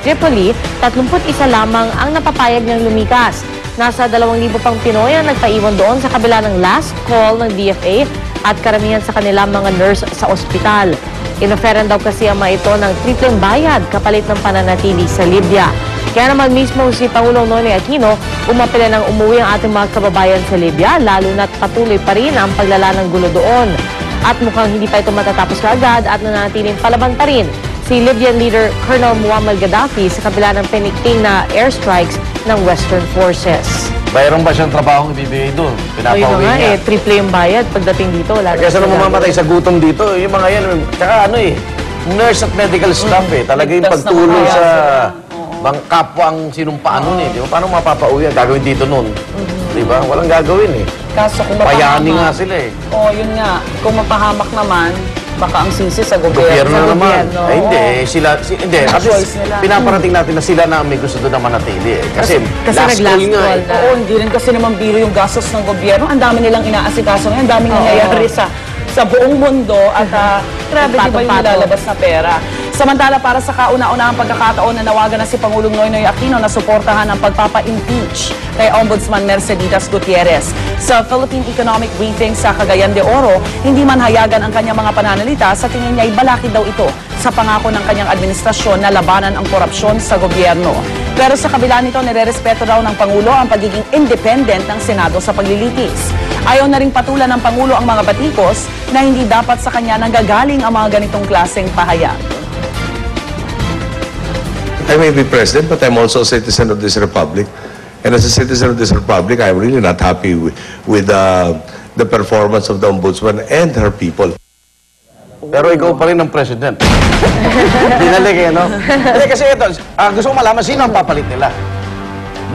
Tripoli, 31 lamang ang napapayag niyang lumikas. Nasa 2,000 pang Pinoy ang nagpaiwan doon sa kabila ng last call ng DFA at karamihan sa kanila mga nurse sa ospital. Inoferan daw kasi ang mga ito ng tripleng bayad kapalit ng pananatili sa Libya. Kaya naman mismo si Pangulong Noynoy Aquino umapela ng umuwi ang ating mga kababayan sa Libya, lalo na't patuloy pa rin ang paglala ng gulo doon. At mukhang hindi pa ito matatapos kaagad at nananatiling palaban pa rin si Libyan leader Colonel Muammar Gaddafi sa kabila ng penikting na airstrikes ng Western Forces. Mayroon ba siyang trabaho ibibigay doon? Pinapauwi niya. Triple yung bayad pagdating dito. Kaya saan mamamatay sa gutom dito? Yung mga yan, tsaka nurse at medical staff Talaga yung pagtulong sa bang kapwa ang sinumpaan nun Di ba? Paano mapapauwi? Gagawin dito nun. Di ba? Walang gagawin Kaso kung Payani nga sila yun nga. Kung mapahamak naman, baka ang sisi sa gobyerno. Gobyerno naman. Ay, hindi. Hindi. Kasi pinaparating natin na sila na may gusto doon na manatili Kasi last call nga Oo, hindi rin kasi naman biro yung gastos ng gobyerno. Ang dami nilang inaasikaso ngayon. Ang daming nangyayari sa buong mundo at grabe di ba yung nilalabas na pera. Samantala, para sa kauna-unahang pagkakataon na nawagan na si Pangulong Noynoy Aquino na suportahan ang pagpapa-impeach kay Ombudsman Merceditas Gutierrez. Sa Philippine Economic Briefing sa Cagayan de Oro, hindi man hayagan ang kanyang mga pananalita, sa tingin niya ay balakid daw ito sa pangako ng kanyang administrasyon na labanan ang korupsyon sa gobyerno. Pero sa kabila nito, nirerespeto daw ng Pangulo ang pagiging independent ng Senado sa paglilitis. Ayaw na ring patulan ng Pangulo ang mga batikos na hindi dapat sa kanya nanggagaling ang mga ganitong klaseng pahayag. I may be president, but I'm also a citizen of this republic. And as a citizen of this republic, I'm really not happy with the performance of the ombudsman and her people. Pero ikaw pa rin ang president. Dinalik Hindi kasi ito, gusto ko malaman sino ang papalit nila.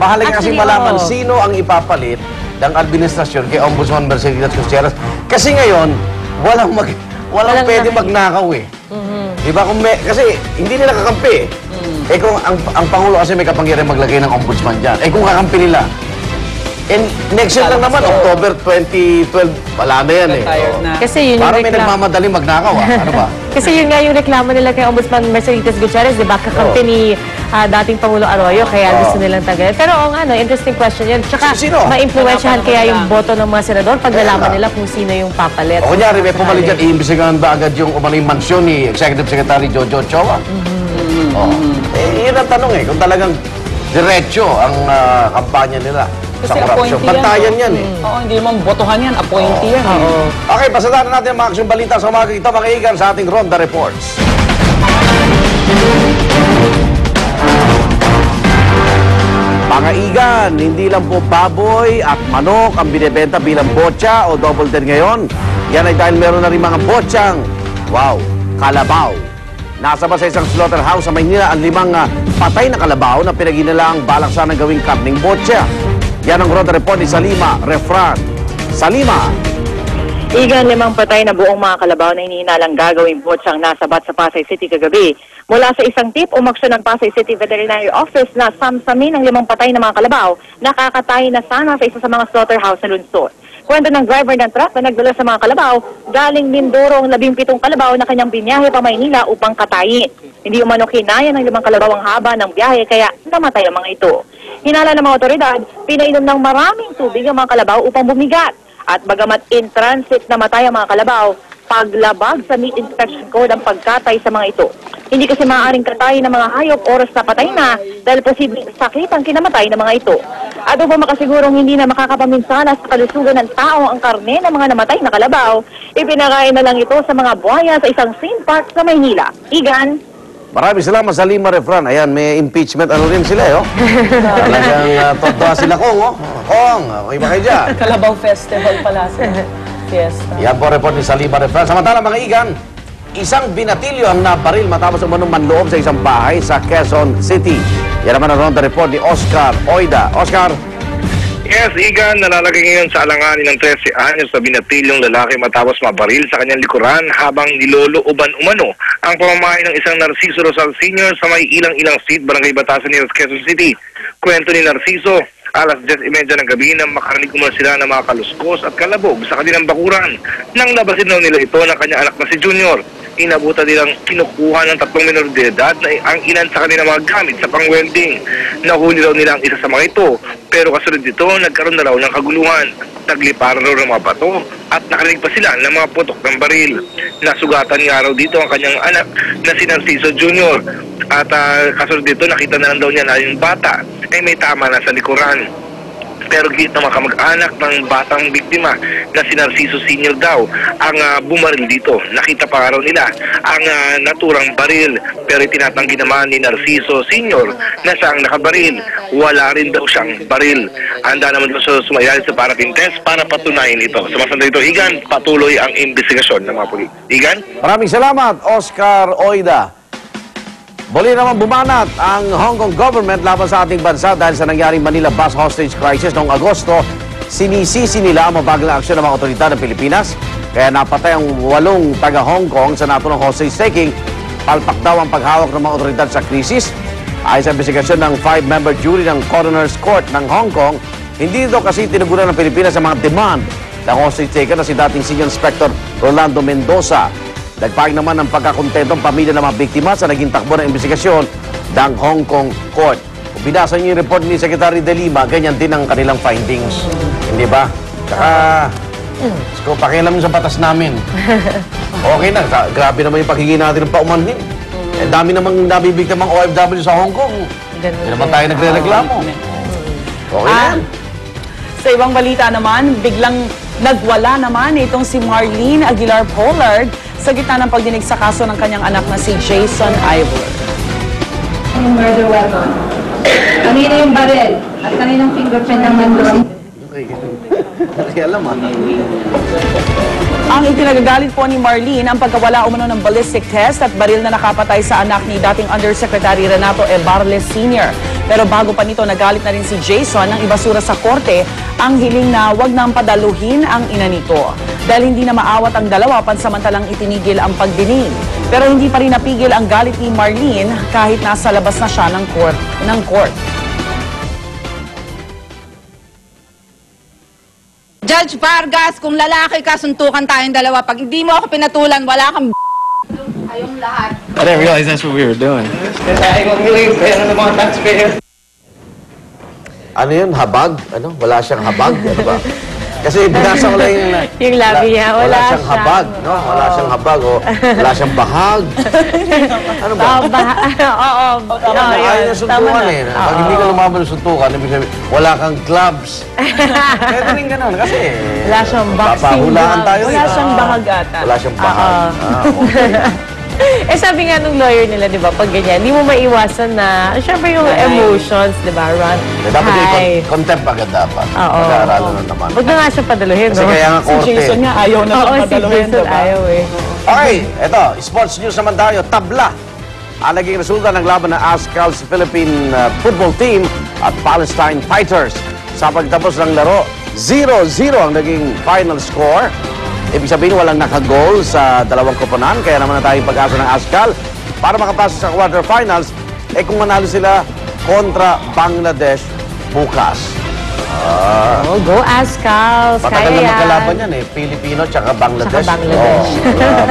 Mahalaga kasi malaman sino ang ipapalit ng administrasyon kay Ombudsman Merceditas Gutierrez. Kasi ngayon, walang pwede magnakaw Diba? Kasi hindi nila kakampi kung ang Pangulo kasi may kapangyarihan maglagay ng ombudsman dyan. Kung kakampi nila. And next year lang naman, October 2012, wala na yan Kasi yun parang may nagmamadaling magnakaw Ano ba? Kasi yun nga yung reklamo nila kay Ombudsman Merceditas Gutierrez, di ba? Kakampi ni dating Pangulo Arroyo, kaya gusto nilang tanggalin. Pero interesting question yan. Tsaka, ma-influensyahan kaya yung boto ng mga senador pag nalaman nila kung sino yung papalit. O kunyari, may pumalit dyan, iimbisigahan ba agad yung umanay mansyon ni Executive Secretary Jojo Ochoa? Yun ang tanong kung talagang diretso ang kampanya nila sa korupsyon. Bantayan yan Oo, hindi naman botohan yan, appointee yan Okay, pasadaan natin ang mga aksyong balita sa umaga ito, mga igan, sa ating Ronda Reports. Mga igan, hindi lang po baboy at manok ang binibenta bilang botya o double den ngayon. Yan ay dahil meron na rin mga botyang, kalabaw. Nasa ba sa isang slaughterhouse sa Maynila ang 5 patay na kalabaw na pinag-inalaang balak sana gawing karning botya. Yan ang Ronda Report ni Salima Refran. Salima! Igan, 5 patay na buong mga kalabaw na hinihinalang gagawing botsang nasabat sa Pasay City kagabi. Mula sa isang tip, umaksyon ng Pasay City Veterinary Office na samsamin ang 5 patay na mga kalabaw na kakatay na sana sa isa sa mga slaughterhouse sa lungsod. Kwento ng driver ng truck na nagdala sa mga kalabaw, galing Mindoro ang 17 kalabaw na kanyang binyahe pa Maynila upang katayin. Hindi umano kinaya ng 5 kalabaw ang haba ng biyahe kaya namatay ang mga ito. Hinala ng mga otoridad, pinainom ng maraming tubig ang mga kalabaw upang bumigat. At bagamat in transit namatay ang mga kalabaw, paglabag sa meat inspection code ang pagkatay sa mga ito. Hindi kasi maaaring katayin ng mga hayop oras na patay na dahil posibleng sakit ang kinamatay ng mga ito. At upang makasigurong hindi na makakapaminsala sa kalusugan ng tao ang karne ng mga namatay na kalabaw, ipinakain na lang ito sa mga buhaya sa isang theme park sa Maynila. Igan? Maraming salamat sa Lima Refran. Ayan, may impeachment rin sila Talagang totoo sila Kong, okay ba kayo dyan? Kalabaw Festival pala sila. Fiesta. Yan po report ni Salima Refran. Samantala mga igan, isang binatilyo ang nabaril matapos umanong manloob sa isang bahay sa Quezon City. Yan naman ang Ronda Report ni Oscar Oida. Oscar? Yes, Igan, nalalagay ngayon sa alanganin ng 13 anyos na binatilyong lalaki matapos mabaril sa kanyang likuran habang nilolooban umano ang pamamahay ng isang Narciso Rosal Sr. sa may Ilang-Ilang Street, Barangay Batasan ni Quezon City. Kwento ni Narciso, alas 10:30 ng gabi nang makarinig umano sila ng mga kaluskos at kalabog sa kanilang bakuran nang labasin daw nila ito ng kanyang anak na si Junior. Inabutan nilang kinukuha ng 3 minor de edad na ang ilan sa kanilang mga gamit sa pang-welding. Nahuli raw nila ang isa sa mga ito, pero kasunod dito, nagkaroon na raw ng kaguluhan. Nagliparan raw ng mga bato at nakarinig pa sila ng mga putok ng baril. Nasugatan nga raw dito ang kanyang anak na si Narciso Jr. At kasunod dito, nakita na lang daw niya na yung bata ay may tama na sa likuran. Pero git ng mga kamag-anak ng batang biktima na si Narciso Sr. daw ang bumaril dito. Nakita pa raw nila ang naturang baril, pero itinatanggi naman ni Narciso Sr. na siyang nakabaril. Wala rin daw siyang baril. Handa naman daw sumayali sa paraffin test para patunayan ito. Sumasanda dito, Igan, patuloy ang investigasyon ng mga pulis. Igan? Maraming salamat, Oscar Oida. Muli naman bumanat ang Hong Kong government laban sa ating bansa dahil sa nangyaring Manila bus hostage crisis noong Agosto. Sinisisi nila ang mabagal na aksyon ng mga otoridad ng Pilipinas. Kaya napatay ang 8 taga Hong Kong sa naturang hostage taking. Palpak daw ang paghawak ng mga otoridad sa krisis. Ayon sa investigasyon ng 5-member jury ng Coroner's Court ng Hong Kong, hindi daw kasi tinugunan ng Pilipinas ang mga demand ng hostage taker na si dating Senior Inspector Rolando Mendoza. Nagpahig naman ng pagkakontento ang pamilya ng mga biktima sa naging takbo ng investigasyon ng Hong Kong Court. Kung binasa niyo yung report ni Secretary De Lima, ganyan din ang kanilang findings. Hindi ba? Tsaka, kung pakialam sa batas namin, okay na. Grabe naman yung pagiging natin ng paumanhin. Eh, dami namang nabibiktimang OFW sa Hong Kong. Hindi naman tayo nagre-reklamo. Okay na yan. Sa ibang balita naman, biglang nagwala naman itong si Marlene Aguilar Pollard sa gitna ng pagdinig sa kaso ng kanyang anak na si Jason Ivor. Yung murder weapon. Kanina yung baril at kaninang fingerprint ng nandun. Alam Ang itinagagalit po ni Marlene ang pagkawala umano ng ballistic test at baril na nakapatay sa anak ni dating Undersecretary Renato Ebarles Sr. Pero bago pa nito, nagalit na rin si Jason nang ibasura sa korte ang hiling na wag nang padaluhin ang ina nito. Dahil hindi na maawat ang dalawa, pansamantalang itinigil ang pagdinig. Pero hindi pa rin napigil ang galit ni Marlene kahit nasa labas na siya ng court. Judge Vargas, kung lalaki ka, suntukan tayong dalawa. Pag hindi mo ako pinatulan, wala kang kayong lahat. I didn't realize that's what we were doing. Ano yun? Habag? Ano? Wala siyang habag? Ano ba? Kasi binasa ko lang yung labi niya. Wala siyang habag. No? Wala siyang habag. O wala siyang bahag. Ano ba? Oo. Ayaw na suntukan eh. Pag hindi ka lumaban ng suntukan, ibig sabihin, wala kang gloves. Pwede rin ganun. Kasi wala siyang boxing papahulaan glove. tayo. Wala siyang bahag ata. Wala siyang bahag. Okay. Eh sabi nga nung lawyer nila, di ba, pag ganyan, hindi mo maiwasan na, syempre yung emotions, di ba, Ron? Dapat yung contempt agad dapat. Oo. Mag-aaralan na naman. Huwag na nga siya padaluhin, Kasi no? kaya nga Si korte. Jason nga ayaw na Oo, siyang si padaluhin, Jason diba? ayaw eh. Okay, eto, sports news naman tayo. Tabla ang naging resulta ng laban ng ASCAL's Philippine football team at Palestine Fighters. Sa pagtapos ng laro, 0-0 ang naging final score. Ibig sabihin, walang nakagol sa dalawang koponan. Kaya naman na tayong pag-asa ng ASCAL para makapasok sa quarterfinals. Eh kung manalo sila kontra Bangladesh bukas. Oh, go ASCAL. Matagal na magkalaban yan eh. Pilipino tsaka Bangladesh. Tsaka Bangladesh.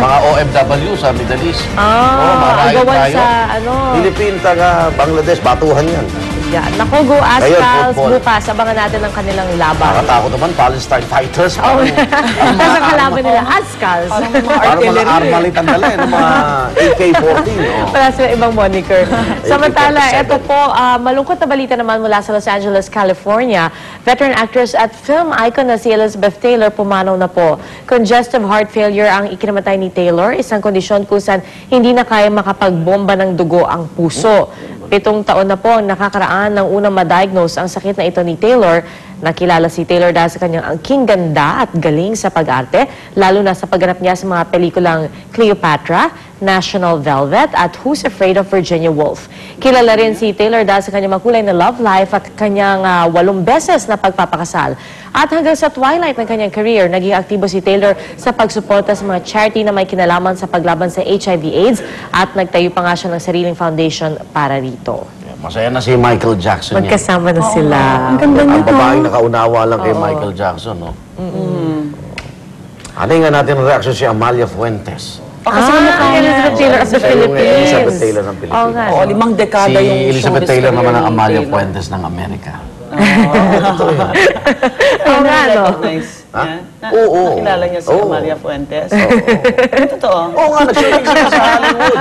Mga OFW sa Middle East. Ang riot gawan tayo. sa, ano, Philippine taga Bangladesh, batuhan yan. yan. Naku, go ASCAL. football. Bukas, abangan natin ang kanilang laban. Nakatakot naman, Palestine Fighters. Oh, tapos ang kalaban nila, ASCAL. Parang mga armalit ang dala, mga AK-14. Wala sila ibang moniker. Samantala, ito po, malungkot na balita naman mula sa Los Angeles, California. Veteran actress at film icon na si Elizabeth Taylor pumanaw na po. Congestive heart failure ang ikinamatay ni Taylor, isang kondisyon kung saan hindi na kaya makapagbomba ng dugo ang puso. 7 taon na po ang nakakaraan ng unang ma-diagnose ang sakit na ito ni Taylor. Nakilala si Taylor dahil sa kanyang angking ganda at galing sa pag-arte, lalo na sa pagganap niya sa mga pelikulang Cleopatra, National Velvet at Who's Afraid of Virginia Woolf. Kilala rin si Taylor dahil sa kanyang makulay na love life at kanyang 8 beses na pagpapakasal. At hanggang sa twilight ng kanyang career, naging aktibo si Taylor sa pagsuporta sa mga charity na may kinalaman sa paglaban sa HIV/AIDS at nagtayo pa nga siya ng sariling foundation para rito. Masaya na si Michael Jackson yan. Magkasama na sila. Ang ganda Ang nito. babaeng nakaunawa lang kay Michael Jackson, no? Ano nga natin ang reaksyon si Amalia Fuentes. Kasi mukha niya. Elizabeth Taylor of the Siya yung Philippines. Elizabeth Taylor ng Pilipinas. Oo nga. Oo, 5 dekada Si yung Elizabeth showbiz Taylor naman ang career ni Amalia Taylor. Fuentes ng Amerika. Oo nga, no? Recognize Ha? niya? Oo. Nakilala niya si Oo. Amalia Fuentes? Oo. Totoo. Oo nga, nag-shooting siya sa Hollywood.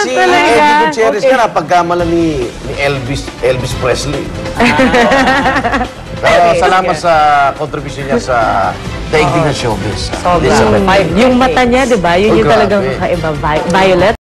Si Eddie Gutierrez nga, napagkamala ni Elvis Presley. Pero salamat sa contribution niya sa daigdig ng showbiz. Sobra. Elizabeth. Yung mata niya, di ba? Yun Oh, yung talagang grabe. kakaiba. Violet.